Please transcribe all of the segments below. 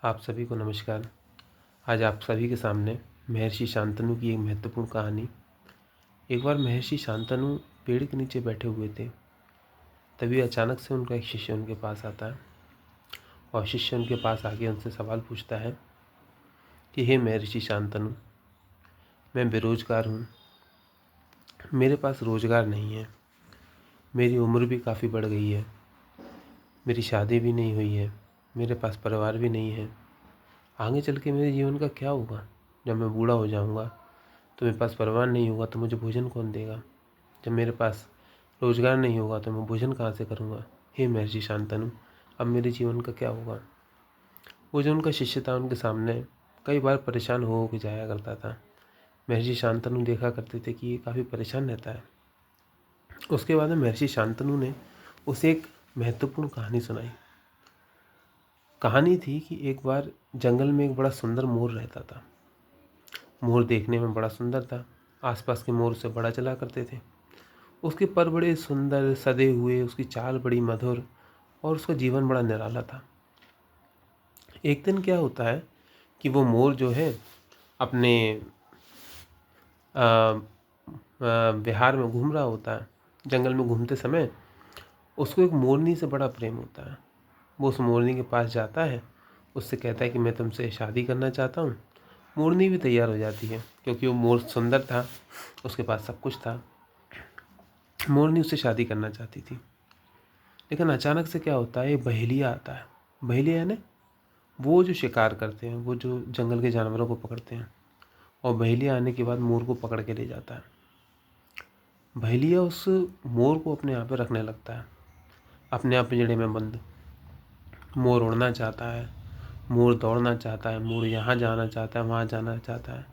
आप सभी को नमस्कार। आज आप सभी के सामने महर्षि शांतनु की एक महत्वपूर्ण कहानी। एक बार महर्षि शांतनु पेड़ के नीचे बैठे हुए थे। तभी अचानक से उनका एक शिष्य उनके पास आता है और शिष्य उनके पास आके उनसे सवाल पूछता है कि हे महर्षि शांतनु, मैं बेरोजगार हूँ, मेरे पास रोजगार नहीं है, मेरी उम्र भी काफ़ी बढ़ गई है, मेरी शादी भी नहीं हुई है, मेरे पास परिवार भी नहीं है। आगे चल के मेरे जीवन का क्या होगा? जब मैं बूढ़ा हो जाऊंगा तो मेरे पास परिवार नहीं होगा तो मुझे भोजन कौन देगा? जब मेरे पास रोजगार नहीं होगा तो मैं भोजन कहाँ से करूँगा? हे महर्षि शांतनु, अब मेरे जीवन का क्या होगा? वो जो उनका शिष्य था उनके सामने कई बार परेशान हो के जाया करता था। महर्षि शांतनु देखा करते थे कि ये काफ़ी परेशान रहता है। उसके बाद में महर्षि शांतनु ने उसे एक महत्वपूर्ण कहानी सुनाई। कहानी थी कि एक बार जंगल में एक बड़ा सुंदर मोर रहता था। मोर देखने में बड़ा सुंदर था। आसपास के मोर उससे बड़ा चला करते थे। उसके पर बड़े सुंदर सदे हुए, उसकी चाल बड़ी मधुर और उसका जीवन बड़ा निराला था। एक दिन क्या होता है कि वो मोर जो है अपने अ, विहार में घूम रहा होता है। जंगल में घूमते समय उसको एक मोरनी से बड़ा प्रेम होता है। वो उस मोरनी के पास जाता है, उससे कहता है कि मैं तुमसे शादी करना चाहता हूँ। मोरनी भी तैयार हो जाती है क्योंकि वो मोर सुंदर था, उसके पास सब कुछ था। मोरनी उससे शादी करना चाहती थी। लेकिन अचानक से क्या होता है, एक बहेलिया आता है। बहेलिया यानी वो जो शिकार करते हैं, वो जो जंगल के जानवरों को पकड़ते हैं। और बहेलिया आने के बाद मोर को पकड़ के ले जाता है। बहेलिया उस मोर को अपने यहाँ पे रखने लगता है, अपने आप पिंजड़े में बंद। मोर उड़ना चाहता है, मोर दौड़ना चाहता है, मोर यहाँ जाना चाहता है, वहाँ जाना चाहता है,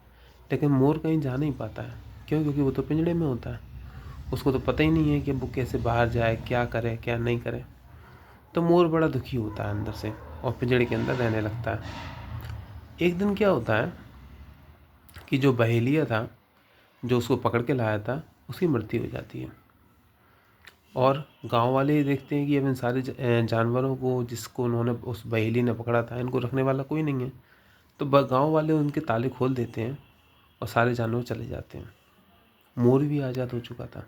लेकिन मोर कहीं जा नहीं पाता है। क्यों? क्योंकि वो तो पिंजड़े में होता है। उसको तो पता ही नहीं है कि वो कैसे बाहर जाए, क्या करे क्या नहीं करे। तो मोर बड़ा दुखी होता है अंदर से और पिंजड़े के अंदर रहने लगता है। एक दिन क्या होता है कि जो बहेलिया था, जो उसको पकड़ के लाया था, उसकी मृत्यु हो जाती है। और गांव वाले देखते हैं कि अब इन सारे जानवरों को, जिसको उन्होंने, उस बहेली ने पकड़ा था, इनको रखने वाला कोई नहीं है। तो गांव वाले उनके ताले खोल देते हैं और सारे जानवर चले जाते हैं। मोर भी आज़ाद हो चुका था।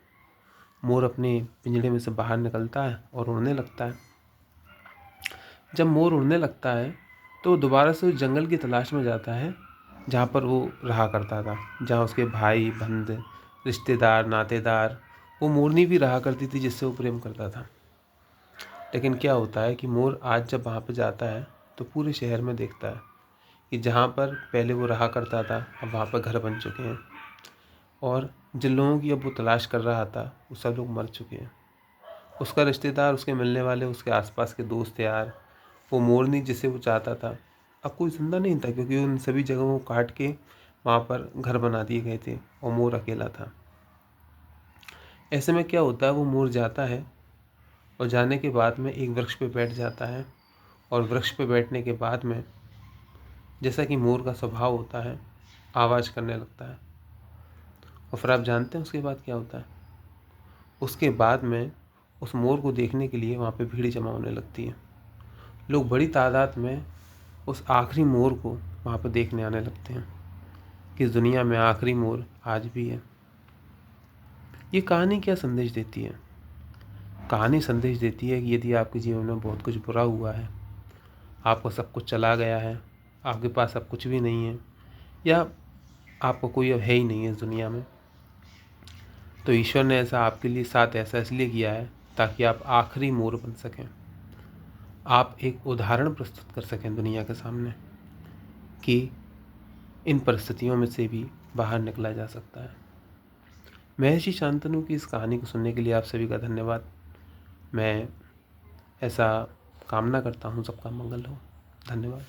मोर अपने पिंजड़े में से बाहर निकलता है और उड़ने लगता है। जब मोर उड़ने लगता है तो वो दोबारा से उस जंगल की तलाश में जाता है जहाँ पर वो रहा करता था, जहाँ उसके भाई बंद, रिश्तेदार, नातेदार, वो मोरनी भी रहा करती थी जिससे वो प्रेम करता था। लेकिन क्या होता है कि मोर आज जब वहाँ पर जाता है तो पूरे शहर में देखता है कि जहाँ पर पहले वो रहा करता था अब वहाँ पर घर बन चुके हैं, और जिन लोगों की अब वो तलाश कर रहा था वो सब लोग मर चुके हैं। उसका रिश्तेदार, उसके मिलने वाले, उसके आसपास के दोस्त यार, वो मोरनी जिसे वो चाहता था, अब कोई जिंदा नहीं था क्योंकि उन सभी जगहों को काट के वहाँ पर घर बना दिए गए थे और मोर अकेला था। ऐसे में क्या होता है, वो मोर जाता है और जाने के बाद में एक वृक्ष पे बैठ जाता है। और वृक्ष पे बैठने के बाद में, जैसा कि मोर का स्वभाव होता है, आवाज़ करने लगता है। और फिर आप जानते हैं उसके बाद क्या होता है? उसके बाद में उस मोर को देखने के लिए वहाँ पे भीड़ जमा होने लगती है। लोग बड़ी तादाद में उस आखिरी मोर को वहाँ पर देखने आने लगते हैं कि इस दुनिया में आखिरी मोर आज भी है। ये कहानी क्या संदेश देती है? कहानी संदेश देती है कि यदि आपके जीवन में बहुत कुछ बुरा हुआ है, आपका सब कुछ चला गया है, आपके पास अब कुछ भी नहीं है, या आपको कोई अब है ही नहीं है इस दुनिया में, तो ईश्वर ने ऐसा आपके लिए साथ ऐसा इसलिए किया है ताकि आप आखिरी मोर बन सकें। आप एक उदाहरण प्रस्तुत कर सकें दुनिया के सामने कि इन परिस्थितियों में से भी बाहर निकला जा सकता है। महर्षि शांतनु की इस कहानी को सुनने के लिए आप सभी का धन्यवाद। मैं ऐसा कामना करता हूँ सबका मंगल हो। धन्यवाद।